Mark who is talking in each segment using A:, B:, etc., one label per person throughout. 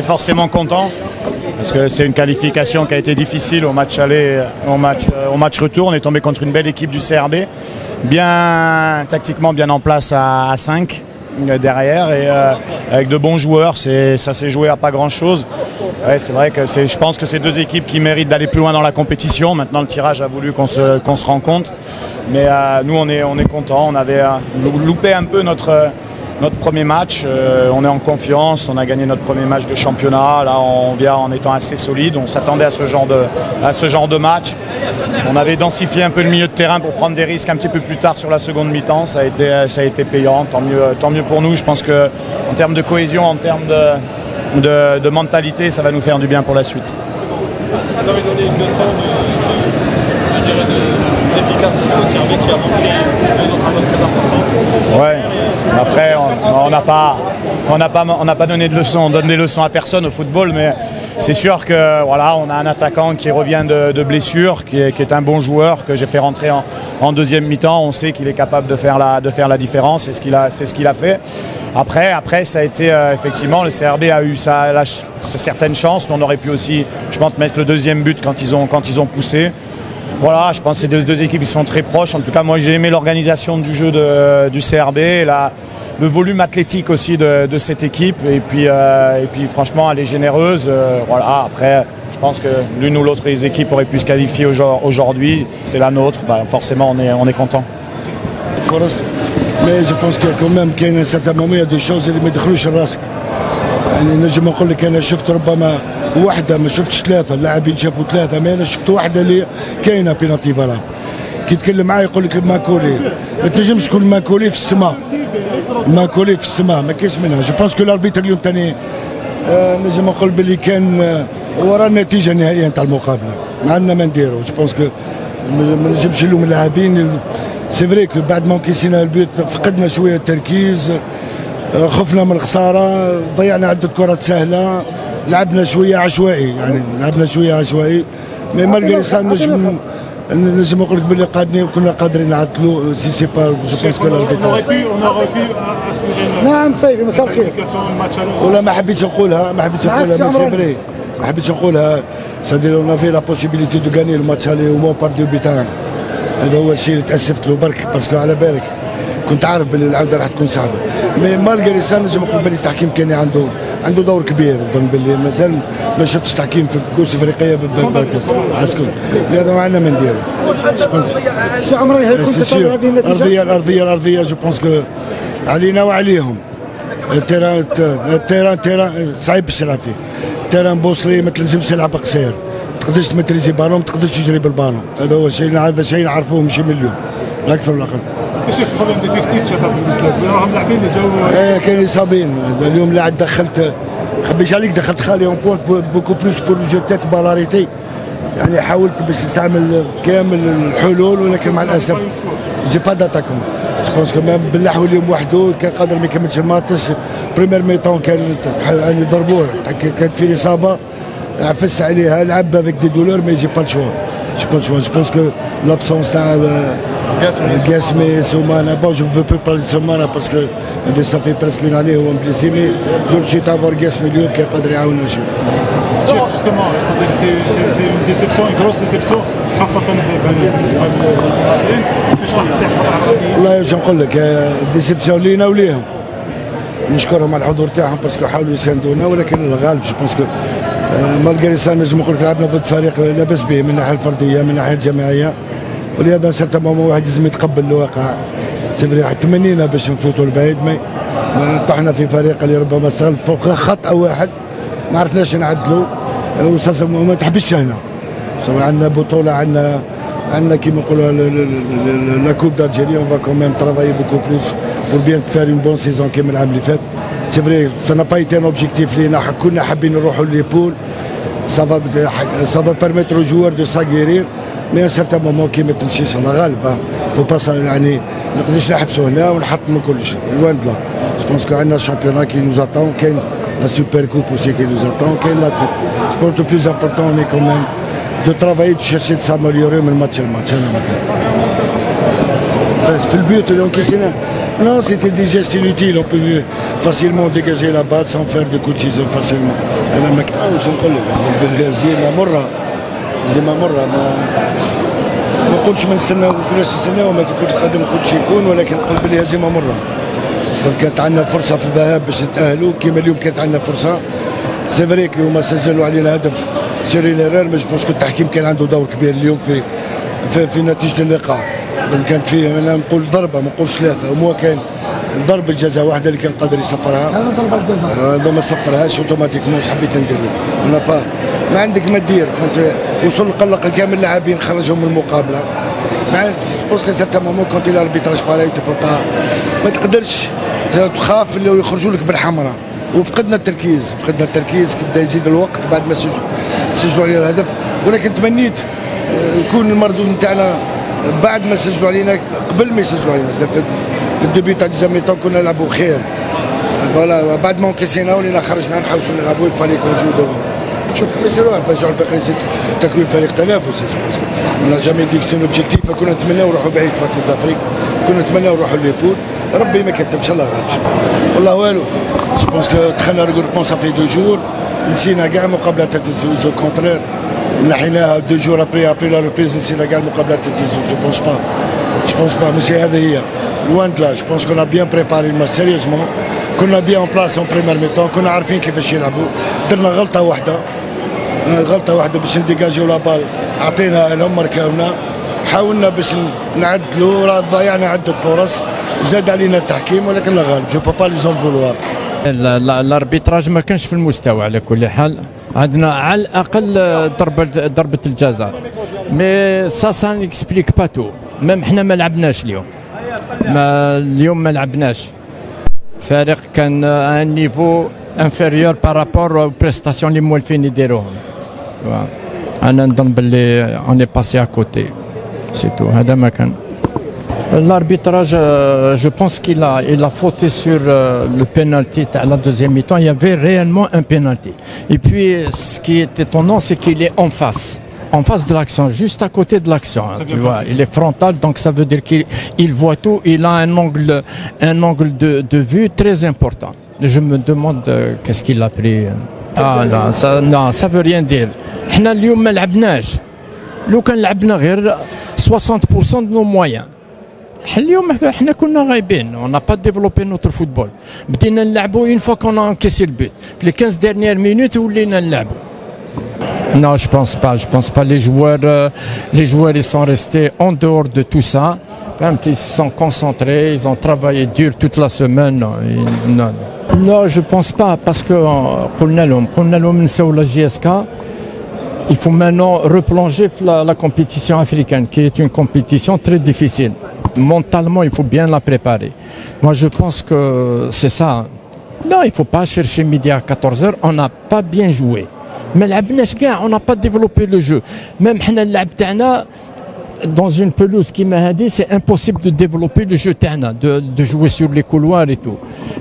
A: Forcément content parce que c'est une qualification qui a été difficile au match aller, au match retour. On est tombé contre une belle équipe du CRB, bien tactiquement bien en place à 5 derrière et avec de bons joueurs. Ça s'est joué à pas grand chose. Ouais, c'est vrai que je pense que c'est deux équipes qui méritent d'aller plus loin dans la compétition. Maintenant le tirage a voulu qu'on se rencontre, mais nous on est contents. On avait loupé un peu notre premier match, on est en confiance, on a gagné notre premier match de championnat, là on vient en étant assez solide, on s'attendait à ce genre de match. On avait densifié un peu le milieu de terrain pour prendre des risques un petit peu plus tard sur la seconde mi-temps, ça a été payant, tant mieux pour nous. Je pense qu'en termes de cohésion, en termes de mentalité, ça va nous faire du bien pour la suite.
B: Vous avez donné une leçon d'efficacité au CRB qui a manqué deux autres années très importantes.
A: Ouais. Après, on n'a pas donné de leçons, on donne des leçons à personne au football, mais c'est sûr que voilà, on a un attaquant qui revient de blessure, qui est un bon joueur que j'ai fait rentrer en deuxième mi-temps. On sait qu'il est capable de faire la différence, c'est ce qu'il a fait. Après, ça a été effectivement, le CRB a eu certaines chances. On aurait pu aussi, je pense, mettre le deuxième but quand ils ont poussé. Voilà, je pense que c'est deux équipes qui sont très proches. En tout cas, moi, j'ai aimé l'organisation du jeu du CRB, le volume athlétique aussi de cette équipe. Et puis franchement, elle est généreuse. Voilà, après, je pense que l'une ou l'autre des équipes aurait pu se qualifier aujourd'hui. C'est la nôtre. Bah, forcément, on est content.
C: Mais je pense que quand même qu'il y a un certain moment, il y a des choses qui ne دخلوش راسك. يعني نجم نقول لك انا شفت ربما واحده، ما شفتش ثلاثه، اللاعبين شافوا ثلاثه، ما انا شفت واحده اللي كاينه بينالتي فالاب. كي يتكلم معايا يقول لك ماكولي، ما تنجمش تكون ماكولي في السماء. ماكولي في السماء ما كاينش منها. جو بونس كو الاربيتر اليوم ثاني نجم نقول باللي كان ورا النتيجه النهائيه نتاع المقابله. ما عندنا ما نديرو. جو بونس كو ما نجمش نلوم اللاعبين. سي فري كو بعد ما انكيسينا البيوت فقدنا شويه التركيز، خفنا من الخساره، ضيعنا عده كرات سهله، لعبنا شويه عشوائي، مي مالغري سا نجم نقول لك باللي كنا قادرين نعطلوا سي سي با جو بونس كو نعم سيدي مساء الخير. ولا ما حبيتش نقولها مي سي فري ما حبيتش نقولها. سادير اون افي لا بوسيبيليتي دو غاني الماتش الي او مون بار دو بيتان. هذا هو الشيء اللي تاسفت له برك باسكو على بالك كنت عارف باللي العوده راح تكون صعبه. مي مالغري سا نجم نقول باللي التحكيم كان عنده دور كبير. نظن باللي مازال ما شفتش تحكيم في الكؤوس الافريقيه اسكن هذا ما عندنا ما نديرو.
D: شو عمري هيكون تطور هذه النتيجه؟
C: الارضيه جو بونس كو علينا وعليهم. التيران صعيب باش تلعب فيه. التيران بوصلي ما تلزمش تلعب قصير، ما تقدرش تمتريزي بالون، ما تقدرش تجري بالبالون. هذا هو الشيء اللي نعرفوه ماشي من اليوم، لا اكثر ولا اقل.
B: ايش البروبليم ديفيكتيف شافها بالنسبه لك؟ راهم لاعبين اللي جاوا
C: كاين اصابين. اليوم لاعب دخلت خبيش عليك دخلت خالي اون بوينت بوكو بلوس بور جو تيت بالاريتي. يعني حاولت باش نستعمل كامل الحلول ولكن مع الاسف جي با داتاكون. جو بونس كو ميم باللحو اليوم وحده كان قادر ما يكملش الماتش. بريمير ميطون كان يعني ضربوه، كانت في اصابه عفس عليها، لعب افيك دي دولور مي جي با الشوا. جو بونس كو لابسونس تاع Gasmé, Soumana. Bon, je ne veux pas parler de Soumana parce que ça fait presque une année où on me blessé, mais je me suis d'avoir Gasmé qui est قادر يعاوننا شوية.
B: Justement, c'est une déception, une grosse déception, خاصة بالنسبة للمصريين. كيفاش راح يصير الوضع العربي؟
C: والله واش نقول لك، ديسيبسيون لينا وليهم. نشكرهم على الحضور تاعهم باسكو حاولوا يساندونا، ولكن الغالب جو بونسكو مالغري سا نجم نقول لك لعبنا ضد فريق لاباس به من الناحية الفردية من الناحية الجماعية. ولهذا سيرتا مومون واحد لازم يتقبل الواقع. سي تمنينا باش نفوتوا البعيد، ما طحنا في فريق اللي ربما استغل فوق خطأ واحد ما عرفناش نعدلوا. وما تحبش هنا سواء عندنا بطولة، عندنا كيما نقولوا لا كوب دالجيري. اون فا كوميم ترافايي بوكو بلوس بور بيان فار اون بون سيزون كيما العام اللي فات. سي فري سا نا با ايتي ان اوبجيكتيف لينا، كنا حابين نروحوا ليبول. سافا بيرميتر او جوار دو ساغيرير. مي ان سيرتان مومون كي ما تمشيش الله غالب. فو با يعني ما نقدرش نحبسوا هنا ونحطموا كلشي لوان دلا. جو بونس كو عندنا الشامبيونات كي نوز اتون، كاين لا سوبر كوب اوسي كي نوز اتون، كاين لا كوب. جو بونس لو بلوز امبورتون اوني كوميم دو ترافايي دو شيرشي دو سامليوري من ماتش لماتش. انا مثلا في البيوت اللي انكسينا Non, c'était des gestes inutiles. On peut facilement dégager la balle sans faire de coups de ciseaux facilement. أنا ما كنعاودش نقول لك الهزيمة مرة ما نقولش ما نستناو كناش نستناو ما في كرة القدم كل شيء يكون ولكن نقول بلي هزيمة مرة. دونك كانت عندنا فرصة في الذهاب باش نتأهلوا كيما اليوم كانت عندنا فرصة. سي فري كي هما سجلوا علينا هدف سيري ليرير مش بونسكو التحكيم كان عنده دور كبير اليوم في نتيجة اللقاء. كانت فيه انا نقول ضربة ما نقولش ثلاثة ومو كان ضربة جزاء واحدة اللي كان قادر يصفرها.
D: هذا ضربة الجزاء.
C: هذا ما صفرهاش اوتوماتيكمون واش حبيت نديروا. ما عندك ما دير كنت وصل قلق كامل اللاعبين خرجهم من المقابلة. ما بونسكو سيرتان مومون كونتي لاربيتراج باراي تو با ما تقدرش تخاف اللي يخرجوا لك بالحمراء. وفقدنا التركيز كبدا يزيد الوقت بعد ما سجلوا علينا الهدف ولكن تمنيت يكون المردود نتاعنا بعد ما سجلوا علينا قبل ما يسجلوا علينا في الدوبي تاع ديزاميتون كنا نلعبوا خير فوالا بعد ما انكسينا ولينا خرجنا نحاولوا نلعبوا الفريق نجودو تشوف كيفاش يروح باش الفريق يزيد تكوين فريق تنافسي ولا جامي ديك سين اوبجيكتيف كنا نتمناو نروحوا بعيد في كوب دافريك كنا نتمناو نروحوا ليبول ربي ما كتبش الله غالب والله والو جو بونس كو دخلنا ريغروبمون صافي 2 جور نسينا كاع مقابلات تاع التلفزيون كونترير نحيناها 2 جور ابري لا ريبريز نسينا كاع المقابلات تاع التلفزيون جو بونس با ماشي هذه هي لوان دلا جو بونس كنا بيان بريباري الماتش سيريوزمون كنا بيان اون بلاس اون بريمير ميتون كنا عارفين كيفاش يلعبوا درنا غلطه واحده باش نديجاجيو لا بال عطينا لهم مركاونا حاولنا باش نعدلوا راه ضيعنا عده فرص زاد علينا التحكيم ولكن لا غالب جو با لي زون فولوار.
E: الاربيتراج ما كانش في المستوى على كل حال عندنا على الاقل ضربه الجزاء مي سا نيكسبليك با تو ميم حنا ما لعبناش اليوم ما لعبناش فريق كان ان نيفو انفيريور بارابور بريستاسيون اللي موالفين يديروهم انا نظن باللي اوني باسي ا كوتي سي تو هذا ما كان. L'arbitrage, je pense qu'il a fauté sur le penalty à la deuxième mi-temps. Il y avait réellement un penalty. Et puis, ce qui est étonnant, c'est qu'il est en face de l'action, juste à côté de l'action. Tu vois, il est frontal, donc ça veut dire qu'il voit tout. Il a un angle de vue très important. Je me demande qu'est-ce qu'il a pris. Non, ça veut rien dire. احنا اليوم ما لعبناش. لو كان لعبنا غير 60% de nos moyens. اليوم احنا كنا غايبين on n'a pas développé notre football بدينا نلعبوا une fois qu'on a encaissé le but les 15 dernières minutes ولينا نلعبوا. Non, je pense pas les joueurs ils sont restés en dehors de tout ça. Ils se sont concentrés, ils ont travaillé dur toute la semaine. Non, je pense pas parce que قلنا لهم نساو la JSK. Il faut maintenant replonger la compétition africaine qui est une compétition très difficile. Mentalement, il faut bien la préparer. Moi, je pense que c'est ça. Non, il ne faut pas chercher midi à 14h. On n'a pas bien joué. Mais on n'a pas développé le jeu. Même dans une pelouse qui m'a dit, c'est impossible de développer le jeu de jouer sur les couloirs et tout.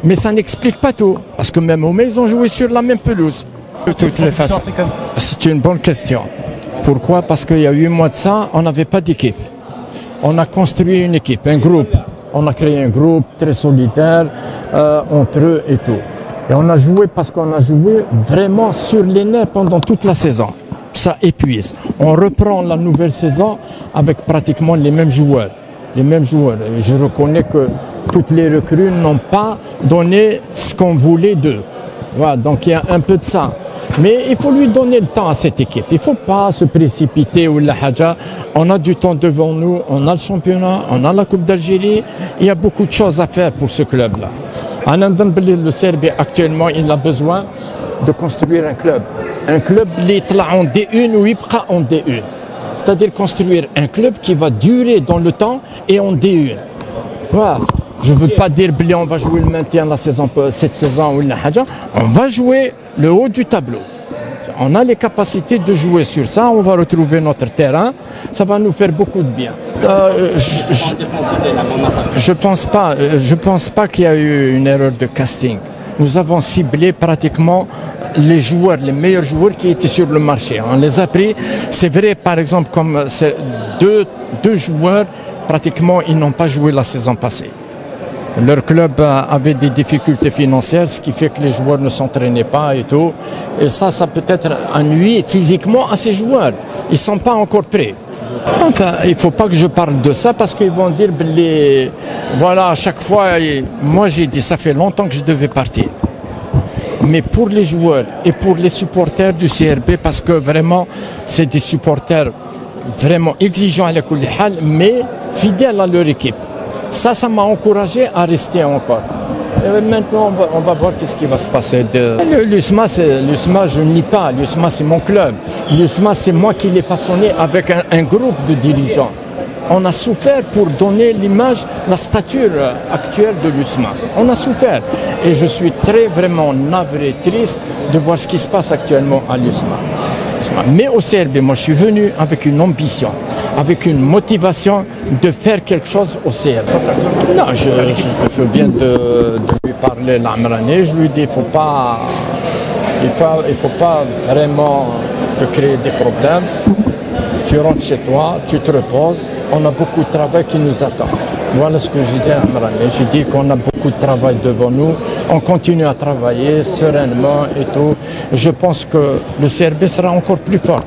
E: Mais ça n'explique pas tout. Parce que même au mai, ils ont joué sur la même pelouse. De toutes les façons. C'est une bonne question. Pourquoi? Parce qu'il y a 8 mois de ça, on n'avait pas d'équipe. On a construit une équipe, un groupe. On a créé un groupe très solidaire entre eux et tout. Et on a joué parce qu'on a joué vraiment sur les nerfs pendant toute la saison. Ça épuise. On reprend la nouvelle saison avec pratiquement les mêmes joueurs. Et je reconnais que toutes les recrues n'ont pas donné ce qu'on voulait d'eux. Voilà, donc il y a un peu de ça. Mais il faut lui donner le temps à cette équipe. Il ne faut pas se précipiter ou la haja. On a du temps devant nous, on a le championnat, on a la Coupe d'Algérie. Il y a beaucoup de choses à faire pour ce club-là. Le Serbie actuellement, il a besoin de construire un club. Un club qui est en D1 ou il sera en D1. C'est-à-dire construire un club qui va durer dans le temps et en D1. Voilà. Je ne veux pas dire on va jouer le maintien cette saison ou la haja. On va jouer le haut du tableau. On a les capacités de jouer sur ça. On va retrouver notre terrain. Ça va nous faire beaucoup de bien. Je pense pas qu'il y a eu une erreur de casting. Nous avons ciblé pratiquement les meilleurs joueurs qui étaient sur le marché. On les a pris. C'est vrai, par exemple, comme deux joueurs, pratiquement, ils n'ont pas joué la saison passée. Leur club avait des difficultés financières, ce qui fait que les joueurs ne s'entraînaient pas et tout. Et ça peut-être nuit physiquement à ces joueurs. Ils ne sont pas encore prêts. Enfin, il ne faut pas que je parle de ça parce qu'ils vont dire, voilà, à chaque fois, moi j'ai dit, ça fait longtemps que je devais partir. Mais pour les joueurs et pour les supporters du CRB, parce que vraiment, c'est des supporters vraiment exigeants à la Koulihal, mais fidèles à leur équipe. Ça m'a encouragé à rester encore. Et maintenant, on va voir qu'est-ce qui va se passer. L'USMA, je ne nie pas. L'USMA, c'est mon club. L'USMA, c'est moi qui l'ai façonné avec un groupe de dirigeants. On a souffert pour donner l'image, la stature actuelle de l'USMA. On a souffert. Et je suis vraiment navré, triste de voir ce qui se passe actuellement à l'USMA. Mais au CRB, moi, je suis venu avec une ambition, avec une motivation de faire quelque chose au CRB. Non, je viens de lui parler l'Amrani. Je lui dis, il faut pas vraiment te créer des problèmes. Tu rentres chez toi, tu te reposes. On a beaucoup de travail qui nous attend. Voilà ce que j'ai dit à Amrani. J'ai dit qu'on a beaucoup de travail devant nous. On continue à travailler sereinement et tout. Je pense que le CRB sera encore plus fort.